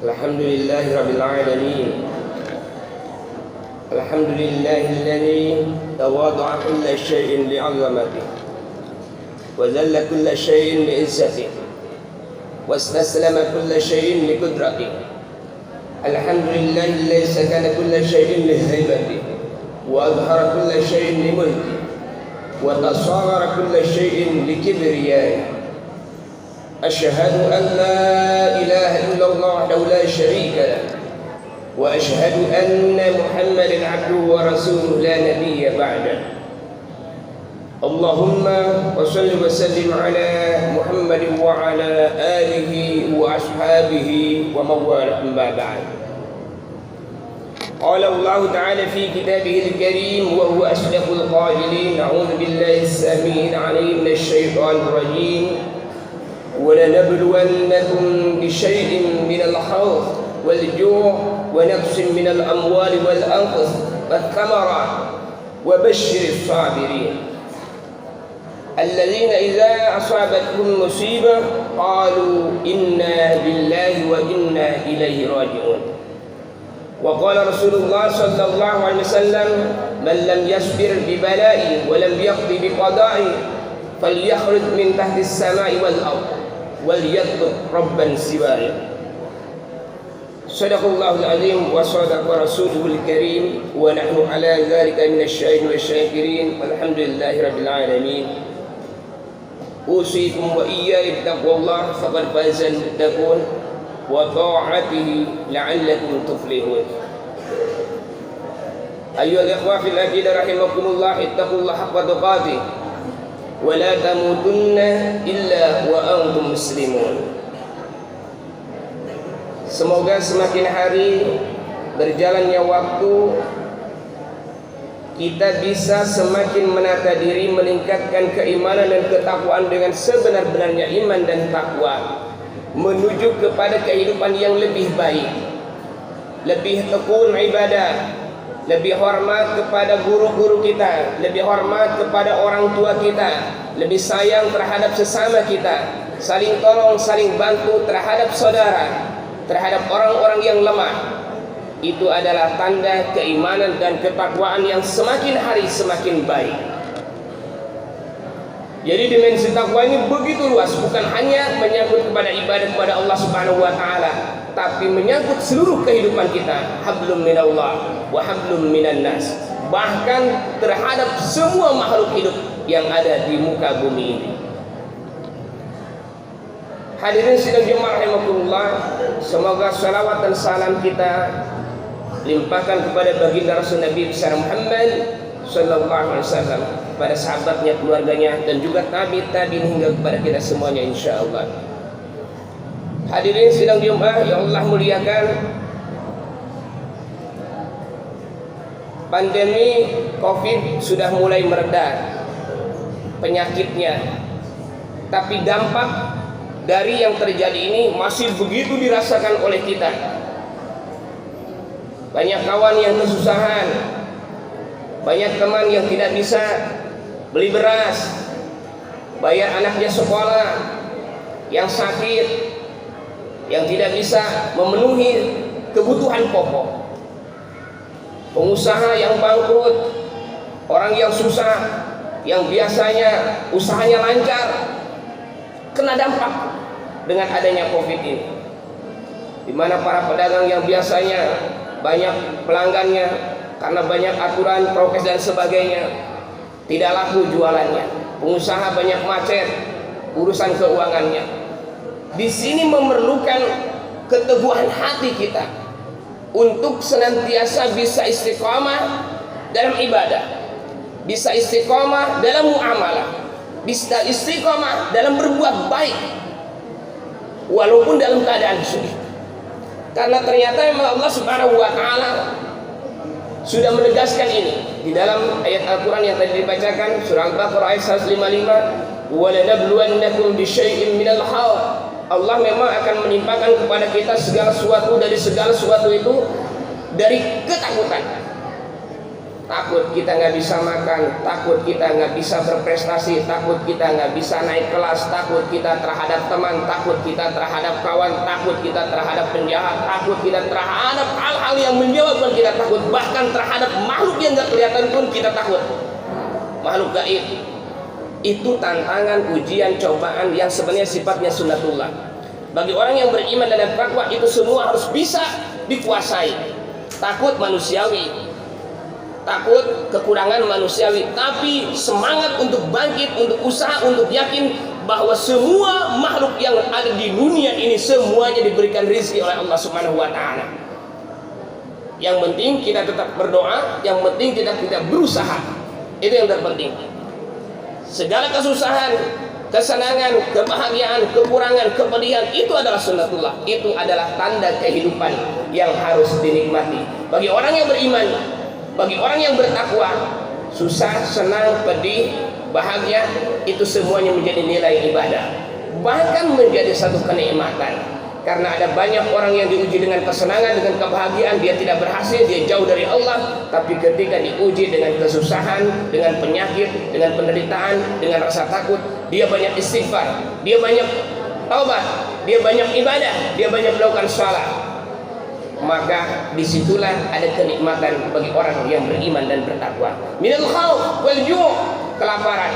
Alhamdulillahi Rabbil Alamin. Alhamdulillahilladzi tawada'a kulla syai'in li'azamatihi wa zalla kulla syai'in li'izzatihi wa istaslama kulla syai'in liqudratihi. Alhamdulillahilladzi sakana kulla syai'in lihaibatihi wa adhara kulla syai'in limulkihi wa tasagara kulla syai'in likibriyaihi. أشهد أن لا إله إلا الله وحده لا شريك له وأشهد أن محمدا عبده ورسوله لا نبي بعده. اللهم وصل وسلم على محمد وعلى آله وأصحابه ومن والاه أما بعد. قال الله تعالى في كتابه الكريم وهو أصدق القائلين: أعوذ بالله السميع العليم من الشيطان الرجيم ولنبلونكم بشيء من الخوف والجوع ونقص من الأموال والأنفس والثمرات وبشر الصابرين الذين إذا أصابتهم مصيبة قالوا إنا لله وإنا إليه راجعون. وقال رسول الله صلى الله عليه وسلم: من لم يصبر ببلائه ولم يقض بقضائه فليخرج من تحت السماء والأرض وليطلب ربا سواه. صدق الله العظيم وصدق رسوله الكريم ونحن على ذلك من الشاهدين والشاكرين والحمد لله رب العالمين. أوصيكم وإياي بتقوى الله فقد فاز المتقون وطاعته لعلكم تفلحون. أيها الإخوة في العقيدة رحمكم الله، اتقوا الله حق تقاته ولا تموتن إلا وأنتم مسلمون. Semoga semakin hari berjalannya waktu kita bisa semakin menata diri, meningkatkan keimanan dan ketakwaan dengan sebenar-benarnya iman dan takwa, menuju kepada kehidupan yang lebih baik, lebih tekun ibadah, lebih hormat kepada guru-guru kita, lebih hormat kepada orang tua kita, lebih sayang terhadap sesama kita, saling tolong, saling bantu terhadap saudara, terhadap orang-orang yang lemah. Itu adalah tanda keimanan dan ketakwaan yang semakin hari semakin baik. Jadi dimensi takwa ini begitu luas, bukan hanya menyangkut kepada ibadah kepada Allah Subhanahu wa taala, tapi menyangkut seluruh kehidupan kita. Hablum minallah wa hablum minan nas, bahkan terhadap semua makhluk hidup yang ada di muka bumi ini. Hadirin sidang jemaah rahimakumullah, semoga salawat dan salam kita limpahkan kepada baginda Rasul Nabi besar Muhammad sallallahu alaihi wasallam, kepada sahabatnya, keluarganya, dan juga tabi'in hingga kepada kita semuanya insyaallah. Hadirin sidang jemaah yang Allah muliakan, pandemi Covid sudah mulai mereda penyakitnya, tapi dampak dari yang terjadi ini masih begitu dirasakan oleh kita. Banyak kawan yang kesusahan, banyak teman yang tidak bisa beli beras, bayar anaknya sekolah, yang sakit, yang tidak bisa memenuhi kebutuhan pokok, pengusaha yang bangkrut, orang yang susah, yang biasanya usahanya lancar, kena dampak dengan adanya Covid ini, di mana para pedagang yang biasanya banyak pelanggannya karena banyak aturan prokes dan sebagainya tidak laku jualannya, pengusaha banyak macet urusan keuangannya. Di sini memerlukan keteguhan hati kita untuk senantiasa bisa istiqamah dalam ibadah, bisa istiqamah dalam muamalah, bisa istiqamah dalam berbuat baik walaupun dalam keadaan sulit. Karena ternyata memang Allah Subhanahu wa taala sudah menegaskan ini di dalam ayat Al-Qur'an yang tadi dibacakan, surah Al-Baqarah ayat 155, "Wa lanabluwannakum bisyai'in minal khawf." Allah memang akan menimpakan kepada kita segala sesuatu, dari segala sesuatu itu dari ketakutan. takut kita nggak bisa makan, takut kita nggak bisa berprestasi, takut kita nggak bisa naik kelas, takut kita terhadap teman, takut kita terhadap kawan, takut kita terhadap penjahat, takut kita terhadap hal-hal yang menjawabkan kita takut, bahkan terhadap makhluk yang nggak kelihatan pun kita takut, makhluk gaib. Itu tantangan, ujian, cobaan yang sebenarnya sifatnya sunnatullah. Bagi orang yang beriman dan takwa, itu semua harus bisa dikuasai. Takut manusiawi, takut kekurangan manusiawi, tapi semangat untuk bangkit, untuk usaha, untuk yakin bahwa semua makhluk yang ada di dunia ini semuanya diberikan rezeki oleh Allah Subhanahu wa taala. Yang penting kita tetap berdoa, yang penting kita berusaha. Itu yang terpenting. Segala kesusahan, kesenangan, kebahagiaan, kekurangan, kepedihan, itu adalah sunnatullah. Itu adalah tanda kehidupan yang harus dinikmati. Bagi orang yang beriman, bagi orang yang bertakwa, susah, senang, pedih, bahagia, itu semuanya menjadi nilai ibadah, bahkan menjadi satu kenikmatan. Karena ada banyak orang yang diuji dengan kesenangan, dengan kebahagiaan, dia tidak berhasil, dia jauh dari Allah. Tapi ketika diuji dengan kesusahan, dengan penyakit, dengan penderitaan, dengan rasa takut, dia banyak istighfar, dia banyak taubat, dia banyak ibadah, dia banyak melakukan salat, maka disitulah ada kenikmatan bagi orang yang beriman dan bertakwa. Minal khauf wal ju', kelaparan.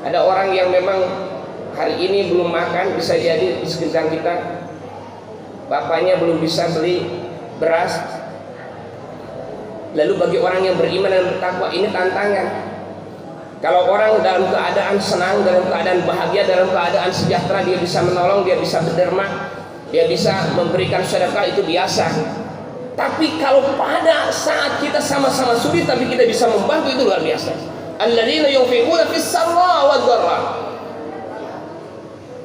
Ada orang yang memang hari ini belum makan, bisa jadi di sekitar kita bapaknya belum bisa beli beras. Lalu bagi orang yang beriman dan bertakwa, ini tantangan. Kalau orang dalam keadaan senang, dalam keadaan bahagia, dalam keadaan sejahtera, dia bisa menolong, dia bisa berderma, dia bisa memberikan sedekah, itu biasa. Tapi kalau pada saat kita sama-sama sulit tapi kita bisa membantu, itu luar biasa. Alladzina yunfiquna fis sarra wad dharra.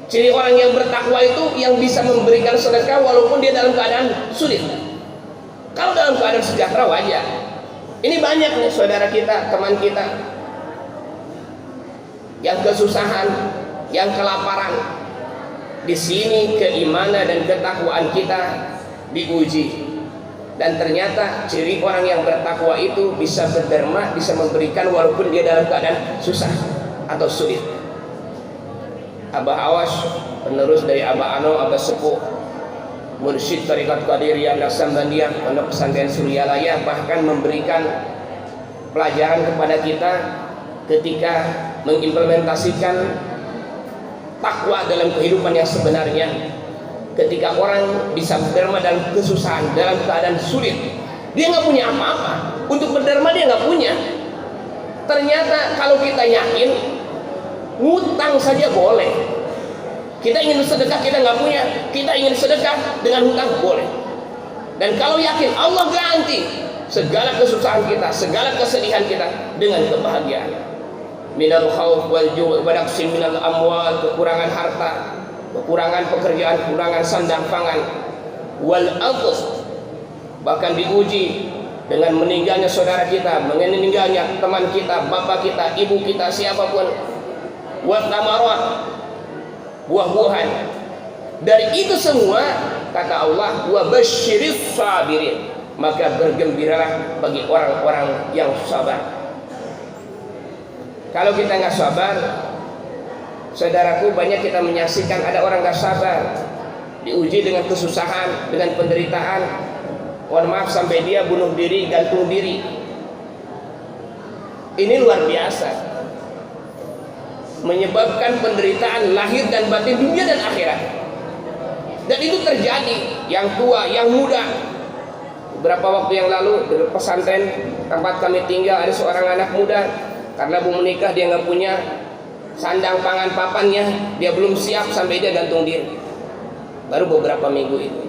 Ciri orang yang bertakwa itu yang bisa memberikan sedekah walaupun dia dalam keadaan sulit. Kalau dalam keadaan sejahtera wajar. Ini banyak nih saudara kita, teman kita yang kesusahan, yang kelaparan. Di sini keimanan dan ketakwaan kita diuji. Dan ternyata ciri orang yang bertakwa itu bisa berderma, bisa memberikan walaupun dia dalam keadaan susah atau sulit. Abah Awas, penerus dari Abah Ano, Abah Sepuh, mursyid Tarekat Qadiriyah Naksabandiyah, Pondok Pesantren Suryalaya, bahkan memberikan pelajaran kepada kita ketika mengimplementasikan takwa dalam kehidupan yang sebenarnya. Ketika orang bisa berderma dalam kesusahan, dalam keadaan sulit, dia nggak punya apa-apa. Untuk berderma dia nggak punya. Ternyata kalau kita yakin, ngutang saja boleh. Kita ingin sedekah, kita nggak punya, kita ingin sedekah dengan hutang boleh. Dan kalau yakin, Allah ganti segala kesusahan kita, segala kesedihan kita dengan kebahagiaan. Minal khauf wal ju' wa naqsin minal amwal, kekurangan harta, kekurangan pekerjaan, kekurangan sandang pangan, wal anfus, bahkan diuji dengan meninggalnya saudara kita, meninggalnya teman kita, bapak kita, ibu kita, siapapun, wa thamarat, buah-buahan. Dari itu semua kata Allah, wa basyiris sabirin, maka bergembiralah bagi orang-orang yang sabar. Kalau kita nggak sabar, saudaraku, banyak kita menyaksikan ada orang nggak sabar, diuji dengan kesusahan, dengan penderitaan, mohon maaf sampai dia bunuh diri, gantung diri. Ini luar biasa, menyebabkan penderitaan lahir dan batin, dunia dan akhirat. Dan itu terjadi, yang tua, yang muda. Beberapa waktu yang lalu di pesantren tempat kami tinggal, ada seorang anak muda, karena belum menikah, dia nggak punya sandang pangan papannya, dia belum siap sampai dia gantung diri. Baru beberapa minggu itu.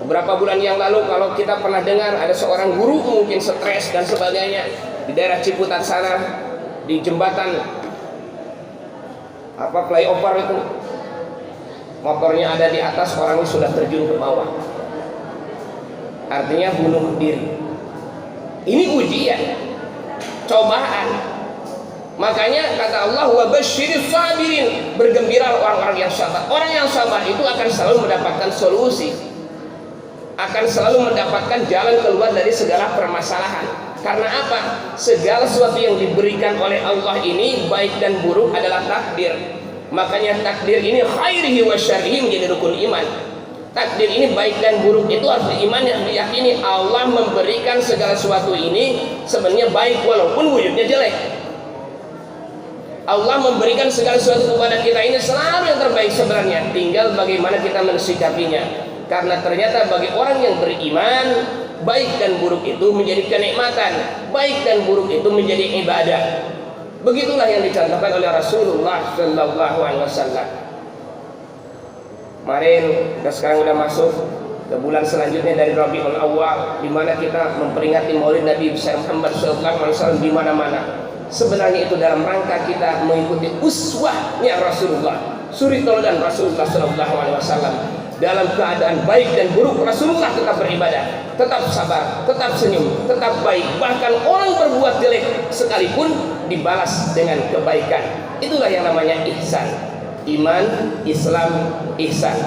Beberapa bulan yang lalu, kalau kita pernah dengar ada seorang guru mungkin stres dan sebagainya di daerah Ciputat sana, di jembatan flyover itu, motornya ada di atas, orangnya sudah terjun ke bawah, artinya bunuh diri. Ini ujian, cobaan. Makanya kata Allah, wa basyiris sabirin, bergembira orang-orang yang sabar. Orang yang sabar itu akan selalu mendapatkan solusi. akan selalu mendapatkan jalan keluar dari segala permasalahan. Karena apa? Segala sesuatu yang diberikan oleh Allah ini baik dan buruk adalah takdir. Makanya takdir ini khairihi wa syarrihi menjadi rukun iman. Takdir ini baik dan buruk itu harus iman yang diyakini Allah memberikan segala sesuatu ini sebenarnya baik walaupun wujudnya jelek. Allah memberikan segala sesuatu kepada kita ini selalu yang terbaik sebenarnya, tinggal bagaimana kita mensikapinya. Karena ternyata bagi orang yang beriman, baik dan buruk itu menjadi kenikmatan, baik dan buruk itu menjadi ibadah. Begitulah yang dicontohkan oleh Rasulullah Shallallahu Alaihi Wasallam. Kemarin kita sekarang sudah masuk ke bulan selanjutnya dari Rabiul Awwal, di mana kita memperingati Maulid Nabi besar Muhammad Shallallahu Alaihi Wasallam di mana-mana. Sebenarnya itu dalam rangka kita mengikuti uswahnya Rasulullah, suri teladan Rasulullah Shallallahu Alaihi Wasallam. Dalam keadaan baik dan buruk Rasulullah tetap beribadah, tetap sabar, tetap senyum, tetap baik. Bahkan orang berbuat jelek sekalipun dibalas dengan kebaikan. Itulah yang namanya ihsan. Iman, Islam, ihsan.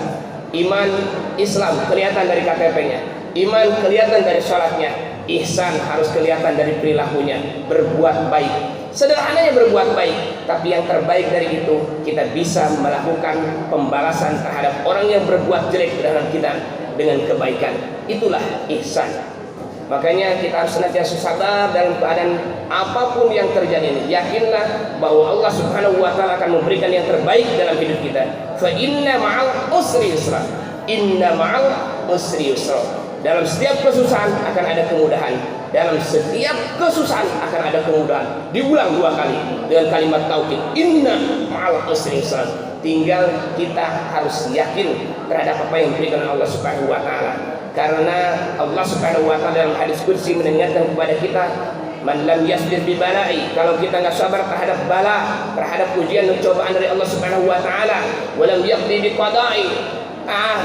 Iman, Islam kelihatan dari KTP-nya. Iman kelihatan dari sholatnya. Ihsan harus kelihatan dari perilakunya. Berbuat baik. Sederhananya berbuat baik, tapi yang terbaik dari itu kita bisa melakukan pembalasan terhadap orang yang berbuat jelek terhadap kita dengan kebaikan. Itulah ihsan. Makanya kita harus senantiasa sabar dalam keadaan apapun yang terjadi ini. Yakinlah bahwa Allah Subhanahu wa taala akan memberikan yang terbaik dalam hidup kita. Fa inna ma'al usri yusra. Inna ma'al usri yusra. Dalam setiap kesusahan akan ada kemudahan. Dalam setiap kesusahan akan ada kemudahan. Diulang 2 kali dengan kalimat taukid. Inna ma'al usri yusra. Tinggal kita harus yakin terhadap apa yang diberikan Allah Subhanahu wa taala. Karena Allah Subhanahu wa taala dalam hadis qudsi mengingatkan kepada kita, man lam yasbir bi bala'i, kalau kita enggak sabar terhadap bala, terhadap ujian dan cobaan dari Allah Subhanahu wa taala, wa lam yaqdi bi qada'i,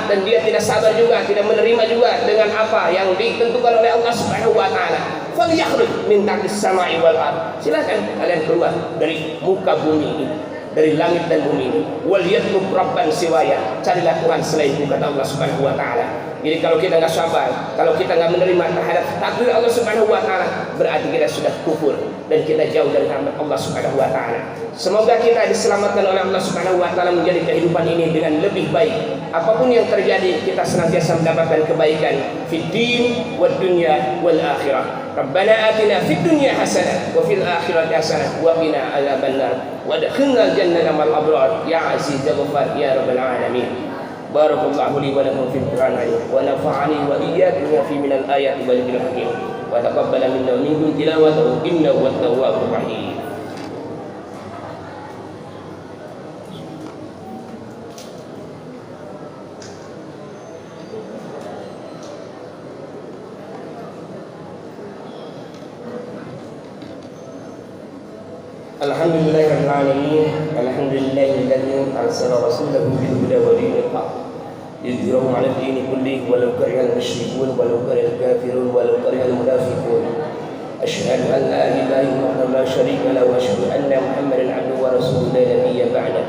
dan dia tidak sabar juga, tidak menerima juga dengan apa yang ditentukan oleh Allah Subhanahu wa taala, falyakhruj min tahtis sama'i wal ard. Silakan kalian keluar dari muka bumi ini, dari langit dan bumi ini. Wal yatlub rabban siwaya, carilah Tuhan selainku, kata Allah Subhanahu wa taala. Jadi kalau kita nggak sabar, kalau kita nggak menerima terhadap takdir Allah Subhanahu wa taala, berarti kita sudah kufur dan kita jauh dari rahmat Allah Subhanahu wa taala. Semoga kita diselamatkan oleh Allah Subhanahu wa taala menjadi kehidupan ini dengan lebih baik. Apapun yang terjadi, kita senantiasa mendapatkan kebaikan fid din wad dunya wal akhirah. Rabbana atina fid dunya hasanah wa fil akhirati hasanah wa qina adzabannar wa adkhilna al-jannata ma'al abrar ya aziz ya ghaffar ya rabbal alamin. Barakallahu li wa lakum fil Qur'an wa nafa'ani wa iyyakum fi min al-ayati wal hakim wa taqabbala minna wa minkum tilawatahu innahu wat tawwabur rahim. Alhamdulillahirabbil alamin. Alhamdulillahilladzi arsala rasulahu bil huda wa dinil haqq yudhhirahu 'ala ad-din kullihi walau karihal musyrikun walau karihal kafirun walau karihal munafiqun. Asyhadu an la ilaha illallah la syarika lahu wa asyhadu anna Muhammadan 'abduhu wa rasuluhu la nabiyya ba'dahu.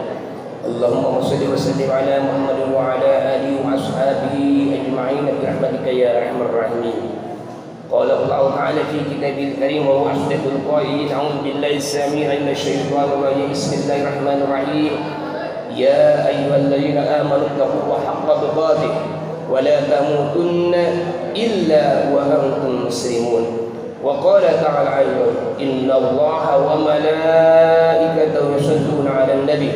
Allahumma shalli wa sallim 'ala Muhammadin wa 'ala alihi wa ashabihi ajma'in bi rahmatika ya arhamar rahimin. قال الله تعالى في كتابه الكريم وهو أصدق القائلين أعوذ بالله السميع من الشيطان الرجيم بسم الله الرحمن الرحيم يا أيها الذين آمنوا اتقوا الله حق تقاته ولا تموتن إلا وأنتم مسلمون وقال تعالى أيضا إن الله وملائكته يصلون على النبي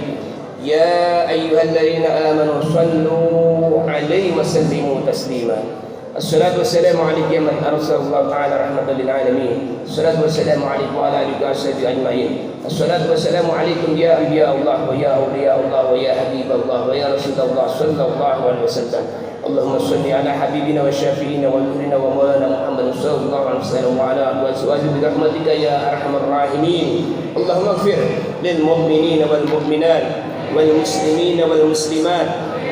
يا أيها الذين آمنوا صلوا عليه وسلموا تسليما. Assalatu wassalamu alaikum ya man arsalallahu ta'ala rahmatan lil alamin. Assalatu wassalamu alaikum wa ala alihi wa sahbihi ajma'in. Assalatu wassalamu alaikum ya anbiya Allah wa ya awliya Allah wa ya habib Allah wa ya rasulullah sallallahu alaihi wasallam. Allahumma shalli ala habibina wa syafi'ina wa nurina wa maulana Muhammad sallallahu alaihi wasallam wa ala alihi wa sahbihi bi rahmatika ya arhamar rahimin. Allahumma ighfir lil mu'minina wal mu'minat wal muslimina wal muslimat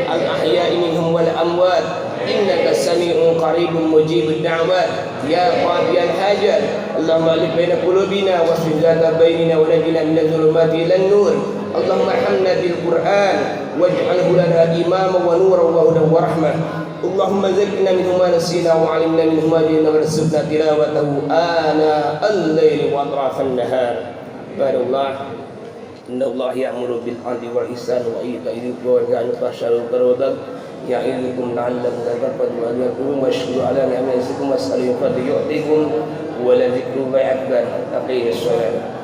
al ahya'i minhum wal amwat. إنك سميع قريب مجيب الدعوات يا قاضي الحاجات اللهم ألف بين قلوبنا واصلح ذات بيننا ونجنا من الظلمات إلى النور اللهم ارحمنا بالقرآن واجعله لنا إماما ونورا وهدى ورحمة. اللهم ذكرنا منه ما نسينا وعلمنا منه ما جهلنا ورزقنا تلاوته آناء الليل وأطراف النهار. عباد الله إن الله يأمر بالعدل والإحسان وإيتاء ذي القربى وينهى عن الفحشاء والمنكر والبغي يعظكم لعلكم تذكرون وأذكروا واشكروا على نعمه يزدكم واسألوا من فضله يعطيكم ولذكر الله أكبر. أقيموا الصلاة.